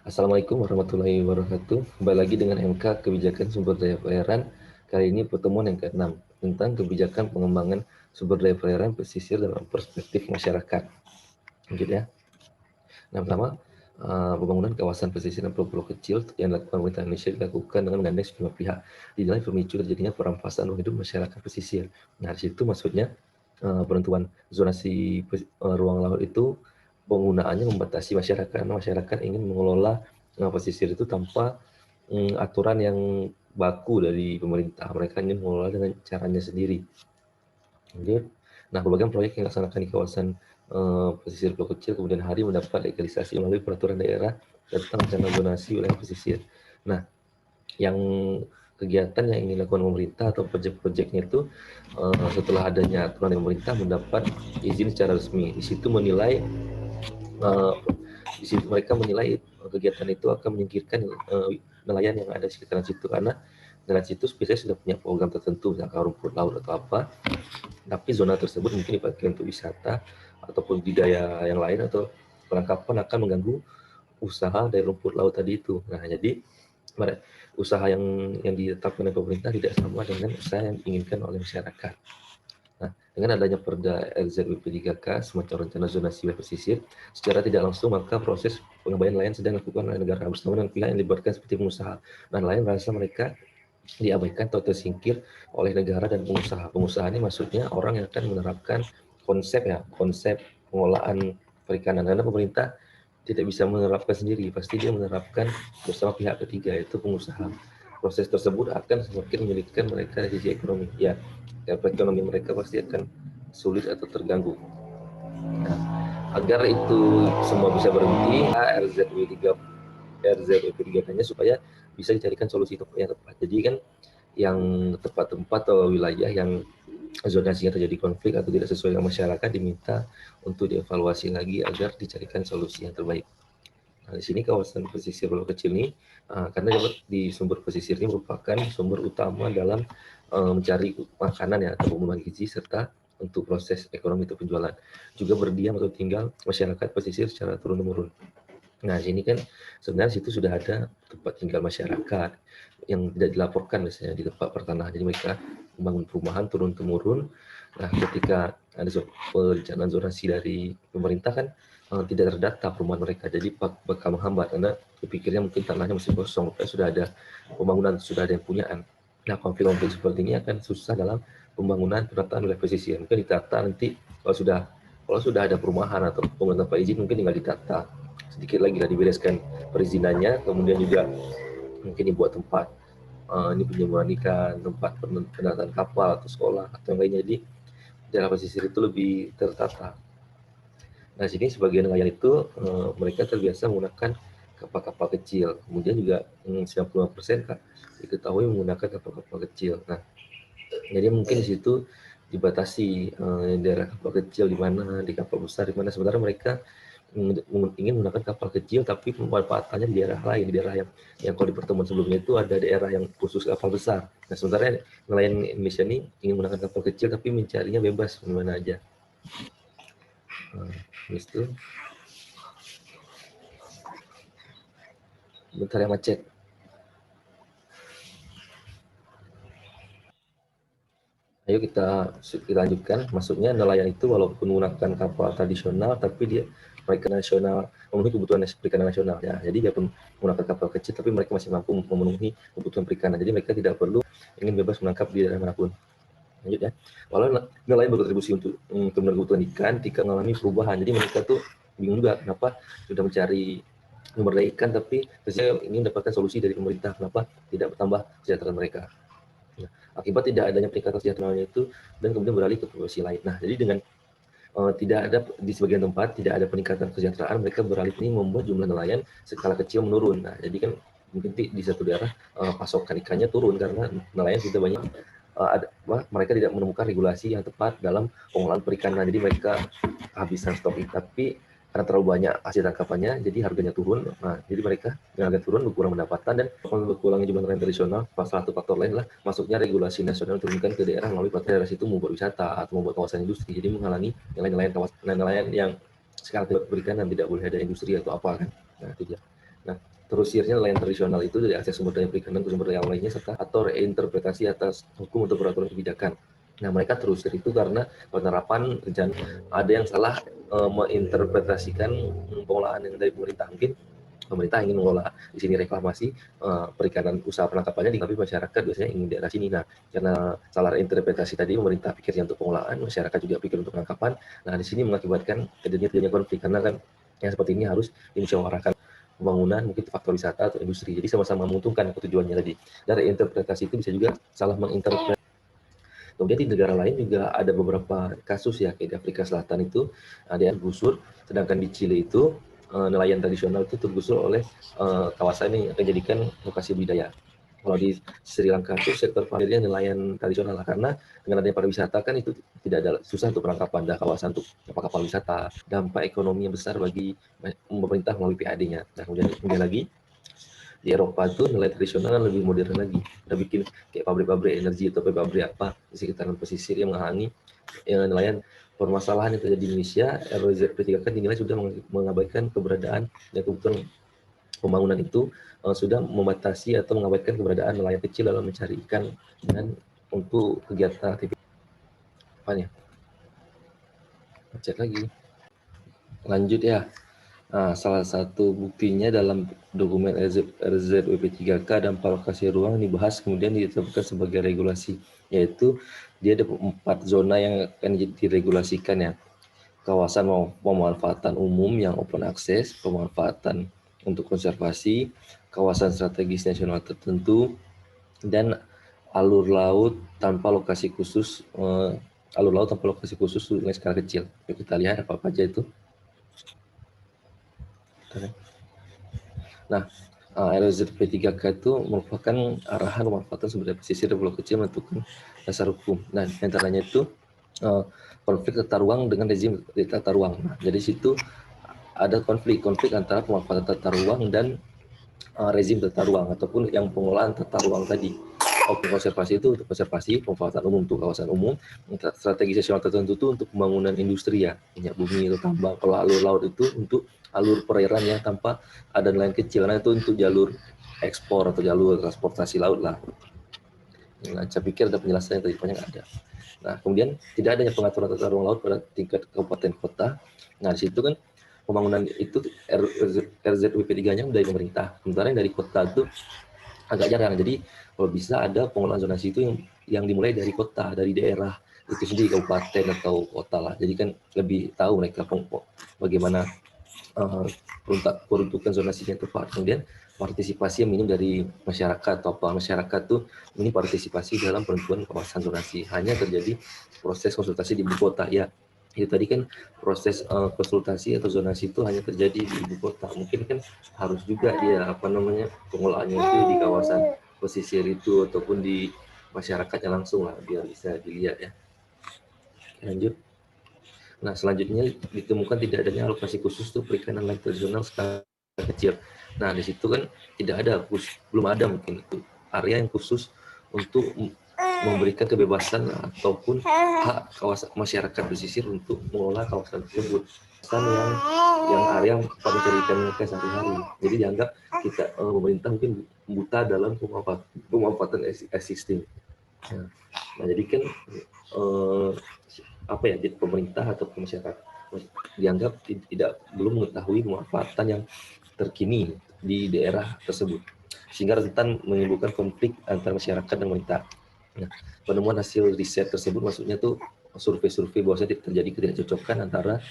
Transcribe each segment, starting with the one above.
Assalamualaikum warahmatullahi wabarakatuh. Kembali lagi dengan MK Kebijakan Sumber Daya Pelayaran. Kali ini pertemuan yang ke-6 tentang kebijakan pengembangan sumber daya pelayaran pesisir dalam perspektif masyarakat. Lanjut ya. Nah, pertama, pembangunan kawasan pesisir dan pulau-pulau kecil yang dilakukan pemerintah Indonesia dilakukan dengan menggandeng sejumlah pihak. Dinilai pemicu terjadinya perampasan ruang hidup masyarakat pesisir. Nah, di situ maksudnya penentuan zonasi ruang laut itu penggunaannya membatasi masyarakat karena masyarakat ingin mengelola pesisir itu tanpa aturan yang baku dari pemerintah. Mereka ingin mengelola dengan caranya sendiri. Nah, berbagai proyek yang dilaksanakan di kawasan pesisir pulau kecil kemudian hari mendapat legalisasi melalui peraturan daerah tentang rencana zonasi wilayah pesisir. Nah, yang kegiatan yang ingin dilakukan pemerintah atau proyek-proyeknya itu setelah adanya aturan dari pemerintah mendapat izin secara resmi. Di situ mereka menilai kegiatan itu akan menyingkirkan nelayan yang ada di sekitaran situ karena nelayan situ biasanya sudah punya program tertentu, misalkan rumput laut atau apa, tapi zona tersebut mungkin dipakai untuk wisata ataupun budidaya yang lain atau penangkapan akan mengganggu usaha dari rumput laut tadi itu. Nah, jadi usaha yang ditetapkan oleh pemerintah tidak sama dengan usaha yang diinginkan oleh masyarakat. Nah, dengan adanya Perda RZWP 3K, semacam rencana zonasi wilayah pesisir, secara tidak langsung maka proses pengembalian nelayan sedang dilakukan oleh negara bersama dengan pihak yang dilibatkan seperti pengusaha. Dan nelayan merasa mereka diabaikan atau tersingkir oleh negara dan pengusaha. Pengusaha ini maksudnya orang yang akan menerapkan konsep pengolahan perikanan, karena pemerintah tidak bisa menerapkan sendiri, pasti dia menerapkan bersama pihak ketiga, yaitu pengusaha. Proses tersebut akan semakin menyulitkan mereka dari sisi ekonomi. Ya, ekonomi mereka pasti akan sulit atau terganggu. Nah, agar itu semua bisa berhenti, RZWP 3K-nya supaya bisa dicarikan solusi yang tepat. Jadi kan yang tempat-tempat atau wilayah yang zonasinya terjadi konflik atau tidak sesuai dengan masyarakat diminta untuk dievaluasi lagi agar dicarikan solusi yang terbaik. Nah, di sini kawasan pesisir pulau kecil ini, karena di sumber pesisir ini merupakan sumber utama dalam mencari makanan ya atau pemenuhan gizi serta untuk proses ekonomi atau penjualan. Juga berdiam atau tinggal masyarakat pesisir secara turun-temurun. Nah, sini kan sebenarnya situ sudah ada tempat tinggal masyarakat yang tidak dilaporkan misalnya di tempat pertanahan. Jadi mereka membangun perumahan turun-temurun. Nah, ketika ada perencanaan zonasi dari pemerintah kan tidak terdata perumahan mereka. Jadi bakal menghambat karena dipikirnya mungkin tanahnya masih kosong, sudah ada pembangunan, sudah ada yang punyaan. Nah, konflik-konflik seperti ini akan susah dalam pembangunan penataan wilayah pesisir. Mungkin ditata nanti kalau sudah ada perumahan atau pembangunan tanpa izin mungkin tinggal ditata. Sedikit lagi lah dibereskan perizinannya, kemudian juga mungkin dibuat tempat ini penyelamatan ikan, tempat penataan kapal atau sekolah atau yang lainnya. Jadi daerah pesisir itu lebih tertata. Nah, sini sebagian nelayan itu mereka terbiasa menggunakan kapal-kapal kecil. Kemudian juga 95% diketahui menggunakan kapal-kapal kecil. Nah, jadi mungkin di situ dibatasi daerah kapal kecil di mana, di kapal besar di mana. Sebenarnya mereka ingin menggunakan kapal kecil tapi pemanfaatannya di daerah lain, di daerah yang kalau di pertemuan sebelumnya itu ada daerah yang khusus kapal besar. Nah, sementara nelayan Indonesia ini ingin menggunakan kapal kecil tapi mencarinya bebas di mana aja. Itu bentar ya, macet. Ayo kita lanjutkan. Maksudnya nelayan itu walaupun menggunakan kapal tradisional, tapi mereka nasional memenuhi kebutuhan perikanan nasional ya. Jadi dia pun menggunakan kapal kecil, tapi mereka masih mampu memenuhi kebutuhan perikanan. Jadi mereka tidak perlu ingin bebas menangkap di daerah manapun. Lanjut ya. Walau nelayan berkontribusi untuk pemenuhan kebutuhan ikan, jika mengalami perubahan. Jadi mereka tuh bingung juga kenapa sudah mencari sumber daya ikan, tapi saya ingin mendapatkan solusi dari pemerintah. Kenapa tidak bertambah kesejahteraan mereka? Nah, akibat tidak adanya peningkatan kesejahteraannya itu dan kemudian beralih ke profesi lain. Nah, jadi dengan tidak ada di sebagian tempat tidak ada peningkatan kesejahteraan, mereka beralih ini membuat jumlah nelayan skala kecil menurun. Nah, jadi kan mungkin di satu daerah pasokan ikannya turun karena nelayan sudah banyak mereka tidak menemukan regulasi yang tepat dalam pengolahan perikanan. Jadi mereka kehabisan stok ikan, tapi karena terlalu banyak hasil tangkapannya, jadi harganya turun. Nah, jadi mereka yang harga turun berkurang pendapatan dan berkurangnya jumlah nelayan tradisional. Salah satu faktor lain lah masuknya regulasi nasional turunkan ke daerah melalui daerah itu membuat wisata atau membuat kawasan industri. Jadi menghalangi nelayan yang sekali perikanan tidak boleh ada industri atau apa kan. Nah, itu dia. Nah, terusirnya nelayan tradisional itu dari akses sumber daya perikanan ke sumber daya lainnya serta atau reinterpretasi atas hukum atau peraturan kebijakan. Nah, mereka terusir itu karena penerapan rencana ada yang salah menginterpretasikan pengolahan yang dari pemerintah. Mungkin pemerintah ingin mengelola di sini reklamasi perikanan, usaha penangkapannya, tapi masyarakat biasanya ingin daerah sini. Nah, karena salah interpretasi tadi, pemerintah pikirnya untuk pengolahan, masyarakat juga pikir untuk penangkapan. Nah, di sini mengakibatkan terjadinya konflik karena kan yang seperti ini harus dimusyawarahkan pembangunan, mungkin faktor wisata atau industri. Jadi sama-sama menguntungkan tujuannya tadi. Dari interpretasi itu bisa juga salah menginterpretasi. Kemudian di negara lain juga ada beberapa kasus ya, kayak di Afrika Selatan itu ada yang tergusur, sedangkan di Chile itu nelayan tradisional itu tergusur oleh kawasan ini akan dijadikan lokasi budidaya. Kalau di Sri Lanka itu sektor pariwisata nelayan tradisional lah, karena dengan adanya pariwisata kan itu tidak ada susah untuk penangkapan dan kawasan untuk kapal wisata, dampak ekonomi yang besar bagi pemerintah melalui PAD-nya. Nah, kemudian lagi di Eropa itu nelayan tradisional kan lebih modern lagi, udah bikin kayak pabrik-pabrik energi atau pabrik apa di sekitaran pesisir yang menghalangi nelayan. Permasalahan yang terjadi di Indonesia, RZP3K dinilai sudah mengabaikan keberadaan dan kebutuhan pembangunan itu sudah membatasi atau mengabaikan keberadaan nelayan kecil dalam mencari ikan dan untuk kegiatan aktivitas apanya. Cek lagi. Lanjut ya. Nah, salah satu buktinya dalam dokumen RZWP3K dampak lokasi ruang dibahas kemudian ditetapkan sebagai regulasi, yaitu dia ada 4 zona yang akan diregulasikan ya. Kawasan pemanfaatan umum yang open access, pemanfaatan untuk konservasi, kawasan strategis nasional tertentu, dan alur laut tanpa lokasi khusus, alur laut tanpa lokasi khusus dengan skala kecil. Yuk kita lihat apa aja itu. Nah, RZP3K itu merupakan arahan pemanfaatan sumber daya pesisir dan pulau kecil menentukan dasar hukum. Nah, antaranya itu konflik tata ruang dengan rezim tata ruang. Nah, jadi situ ada konflik antara pemanfaatan tata ruang dan rezim tata ruang ataupun yang pengelolaan tata ruang tadi. Oke, konservasi itu untuk konservasi, pemanfaatan umum untuk kawasan umum, strategi nasional tertentu itu untuk pembangunan industri ya, minyak bumi atau tambang. Kalau alur laut itu untuk alur perairan yang tanpa ada nelayan kecil, karena itu untuk jalur ekspor atau jalur transportasi laut lah. Nah, saya pikir ada penjelasan yang tadi banyak ada. Nah, kemudian tidak adanya pengaturan tata ruang laut pada tingkat kabupaten kota. Nah, di situ kan pembangunan itu RZWP3-nya dari pemerintah, sementara yang dari kota itu agak jarang. Jadi kalau bisa ada pengelolaan zonasi itu yang dimulai dari kota, dari daerah itu sendiri, kabupaten atau kota lah. Jadi kan lebih tahu mereka bagaimana peruntukan zonasinya tepat. Kemudian partisipasi yang minim dari masyarakat atau apa, masyarakat tuh ini partisipasi dalam penentuan kawasan zonasi. Hanya terjadi proses konsultasi di ibu kota ya. Itu tadi kan proses konsultasi atau zonasi itu hanya terjadi di ibu kota. Mungkin kan harus juga dia pengelolaannya itu di kawasan pesisir itu ataupun di masyarakatnya langsung lah biar bisa dilihat ya. Lanjut. Nah, selanjutnya ditemukan tidak adanya alokasi khusus untuk perikanan lain tradisional skala kecil. Nah, di situ kan tidak ada, belum ada mungkin itu area yang khusus untuk memberikan kebebasan ataupun hak kawasan masyarakat pesisir untuk mengelola kawasan tersebut. Yang area tempat mencari ikan mereka sehari-hari. Jadi dianggap kita pemerintah mungkin buta dalam pemanfaatan existing. Nah, jadi kan pemerintah atau masyarakat dianggap belum mengetahui pemanfaatan yang terkini di daerah tersebut, sehingga rentan menimbulkan konflik antara masyarakat dan pemerintah. Nah, penemuan hasil riset tersebut maksudnya tuh survei-survei bahwasanya terjadi ketidakcocokan antara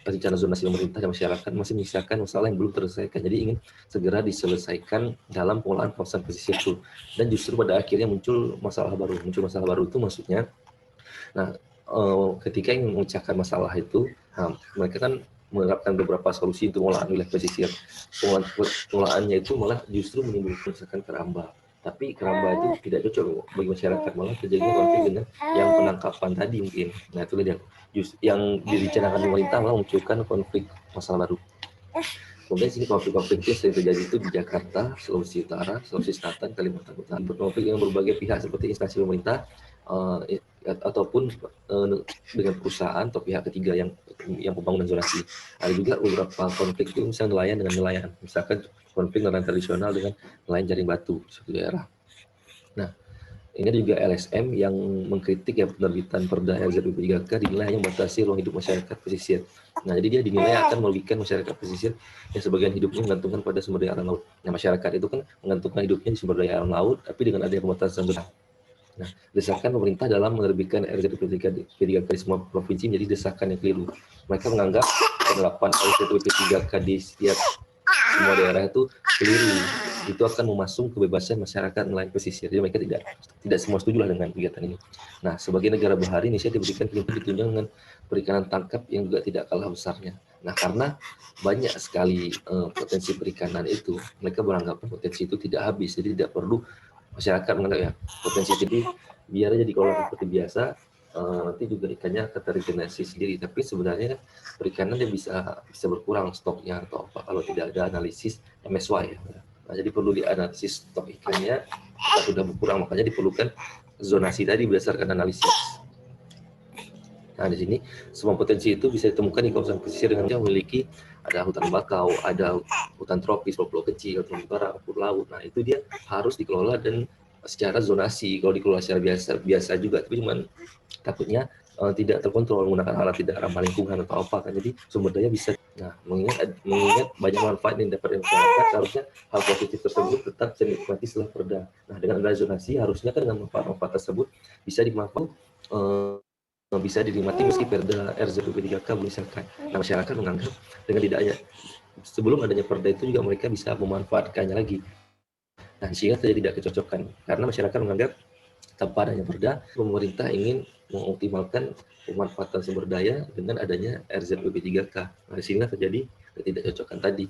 rencana zonasi pemerintah dan masyarakat masih menyisakan masalah yang belum terselesaikan. Jadi ingin segera diselesaikan dalam pengelolaan kawasan pesisir itu. Dan justru pada akhirnya muncul masalah baru. Itu maksudnya, nah ketika ingin memecahkan masalah itu, mereka kan menerapkan beberapa solusi untuk pengelolaan wilayah pesisir. Pengelolaannya itu malah justru menimbulkan misalkan keramba. Tapi keramba itu tidak cocok bagi masyarakat, malah terjadi konflik dengan yang penangkapan tadi mungkin. Nah, itu yang direncanakan pemerintah malah munculkan konflik masalah baru. Kemudian sini konflik-konflik yang sering terjadi itu di Jakarta, Sulawesi Utara, Sulawesi Selatan, Kalimantan Utara. Konflik yang berbagai pihak seperti instansi pemerintah, ataupun dengan perusahaan atau pihak ketiga yang pembangunan zonasi. Ada juga beberapa konflik itu misalnya nelayan dengan nelayan, misalkan konflik nelayan tradisional dengan nelayan jaring batu suatu daerah. Nah, ini juga LSM yang mengkritik ya penerbitan Perda RZBP 3K dinilai hanya membatasi ruang hidup masyarakat pesisir. Nah, jadi dia dinilai akan merugikan masyarakat pesisir yang sebagian hidupnya menggantungkan pada sumber daya alam laut. Nah, masyarakat itu kan menggantungkan hidupnya di sumber daya alam laut, tapi dengan adanya pembatasan zona. Nah, desakan pemerintah dalam menerbitkan RZBP 3K di semua provinsi menjadi desakan yang keliru. Mereka menganggap penerapan RZBP 3K di setiap semua daerah itu keliru. Itu akan memasung kebebasan masyarakat nelayan pesisir. Jadi mereka tidak semua setuju lah dengan kegiatan ini. Nah, sebagai negara bahari, Indonesia diberikan kelimpahan ditunjang dengan perikanan tangkap yang juga tidak kalah besarnya. Nah, karena banyak sekali potensi perikanan itu, mereka beranggapan potensi itu tidak habis, jadi tidak perlu masyarakat menganggap ya potensi itu biar aja dikelola seperti biasa, nanti juga ikannya keterregenerasi sendiri. Tapi sebenarnya perikanan dia bisa berkurang stoknya atau apa kalau tidak ada analisis MSY. Nah, jadi perlu dianalisis stok ikannya kita sudah berkurang, makanya diperlukan zonasi tadi berdasarkan analisis. Nah, di sini semua potensi itu bisa ditemukan di kawasan pesisir dengan yang memiliki ada hutan bakau, ada hutan tropis, pulau-pulau kecil, terumbu karang, rumput laut. Nah, itu dia harus dikelola dan secara zonasi. Kalau dikelola secara biasa juga, tapi cuman takutnya tidak terkontrol menggunakan alat tidak ramah lingkungan atau apa kan. Jadi sumber daya bisa. Nah, mengingat banyak manfaat yang dapat masyarakat, seharusnya hal positif tersebut tetap bisa dinikmati setelah perda. Nah, dengan ada zonasi, harusnya kan dengan manfaat-manfaat tersebut bisa dimanfaatkan, bisa dinikmati meski perda RZBP 3K belum disahkan. Nah, masyarakat menganggap dengan tidaknya sebelum adanya perda itu juga mereka bisa memanfaatkannya lagi. Nah, sehingga terjadi tidak kecocokan karena masyarakat menganggap tanpa adanya perda, pemerintah ingin mengoptimalkan pemanfaatan sumber daya dengan adanya RZBP 3K. Nah, sehingga terjadi ketidakcocokan tadi.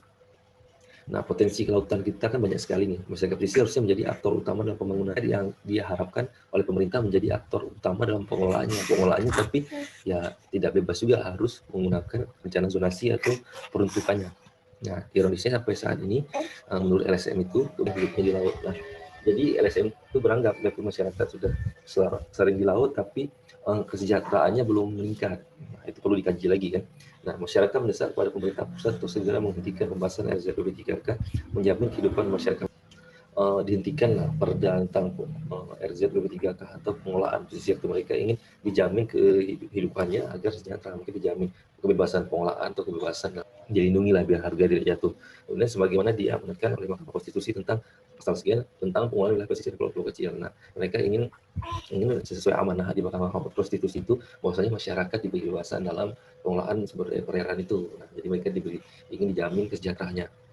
Nah, potensi kelautan kita kan banyak sekali nih. Masyarakat pesisir harusnya menjadi aktor utama dalam pembangunan yang dia harapkan oleh pemerintah menjadi aktor utama dalam pengelolaannya, tapi ya tidak bebas juga harus menggunakan rencana zonasi atau peruntukannya. Nah, ironisnya sampai saat ini menurut LSM itu hidupnya di laut. Nah, jadi LSM itu beranggap bahwa masyarakat sudah sering di laut, tapi kesejahteraannya belum meningkat. Nah, itu perlu dikaji lagi kan. Nah, masyarakat mendesak kepada pemerintah pusat untuk segera menghentikan pembahasan RZBP 3K, menjamin kehidupan masyarakat. Dihentikanlah perda tentang RZBP 3K atau pengelolaan pesisir itu. Mereka ingin dijamin kehidupannya agar sejahtera, mungkin dijamin kebebasan pengelolaan atau kebebasan dilindungi lah biar harga tidak jatuh. Kemudian sebagaimana diamanatkan oleh Mahkamah Konstitusi tentang pasal sekian tentang pengelolaan wilayah pesisir pulau-pulau kecil. Nah, mereka ingin sesuai amanah di Mahkamah Konstitusi itu bahwasanya masyarakat diberi kebebasan dalam pengelolaan sumber daya perairan itu. Nah, jadi mereka ingin dijamin kesejahteraannya.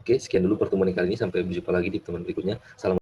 Oke, sekian dulu pertemuan kali ini. Sampai berjumpa lagi di pertemuan berikutnya. Salam.